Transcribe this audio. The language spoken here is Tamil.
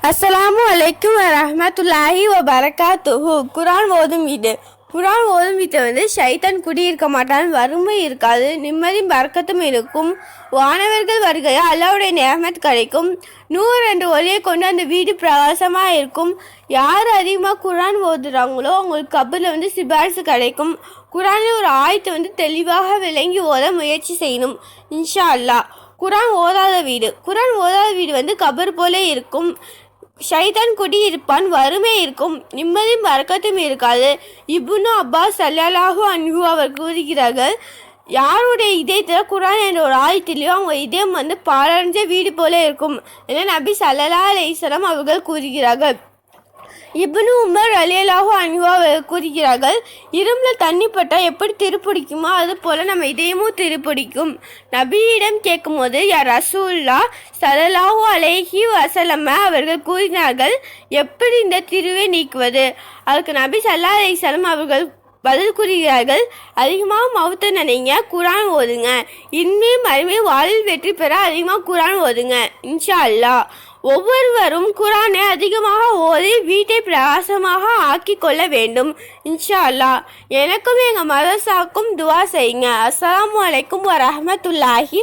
அஸ்ஸலாமு அலைக்கும் வரஹ்மத்துல்லாஹி வபரகாத்துஹு. குர்ஆன் ஓதும் வீடு. குர்ஆன் ஓதும் வீட்டில் வந்து ஷைத்தான் குடியிருக்க மாட்டான், வறுமை இருக்காது, நிம்மதியும் பறக்கத்தும் இருக்கும். வானவர்கள் வருகையா அல்லாஹ்வுடைய நிஅமத் கிடைக்கும். நூறு என்ற ஒளியை கொண்டு அந்த வீடு பிரகாசமாக இருக்கும். யார் அதிகமாக குர்ஆன் ஓதுறாங்களோ அவங்களுக்கு கபரில் வந்து சிபாரிசு கிடைக்கும். குர்ஆனில் ஒரு ஆயத்தை வந்து தெளிவாக விளங்கி ஓத முயற்சி செய்யணும் இன்ஷா அல்லாஹ். குர்ஆன் ஓதாத வீடு. குர்ஆன் ஓதாத வீடு வந்து கபர் போலே இருக்கும். ஷைத்தான் குடியிருப்பான், வறுமை இருக்கும், நிம்மதியும் பறக்கத்தும் இருக்காது. இப்னு அப்பாஸ் ஸல்லல்லாஹு அன்ஹு அவர் கூறுகிறார்கள், யாருடைய இதயத்தில் குர்ஆன் என்ற ஒரு ஆயத்திலேயோ அவங்க இதயம் வந்து பாழடைஞ்ச வீடு போல இருக்கும் என நபி ஸல்லல்லாஹு அலைஹி வஸல்லம் அவர்கள் கூறுகிறார்கள். இப்னு உமர் ரலியல்லாஹு அன்ஹு அவர்கள் கூறுகிறார்கள், இரும்புல தண்ணி பட்டால் எப்படி திருப்பிடிக்குமோ அது போல் நம்ம இதயமும் திருப்பிடிக்கும். நபியிடம் கேட்கும்போது யார் ரசூலுல்லா ஸல்லல்லாஹு அலைஹி வஸல்லம் அவர்கள் கூறினார்கள், எப்படி இந்த திருவை நீக்குவது? அதுக்கு நபி ஸல்லல்லாஹு அலைஹி வஸல்லம் அவர்கள் பதில் கூறுகிறார்கள், அதிகமாக மவுத்து நினைங்க, குர்ஆன் ஓதுங்க. இன்மையும் மறுமை வாழ்வில் வெற்றி பெற அதிகமாக குர்ஆன் ஓதுங்க இன்ஷா அல்லாஹ். ஒவ்வொருவரும் குர்ஆனை அதிகமாக ஓதி வீட்டை பிரகாசமாக ஆக்கி கொள்ள வேண்டும் இன்ஷா அல்லாஹ். எனக்கும் எங்கள் மதரசாவுக்கும் துவா செய்யுங்க. அஸ்ஸலாமு அலைக்கும் வரஹ்மத்துல்லாஹி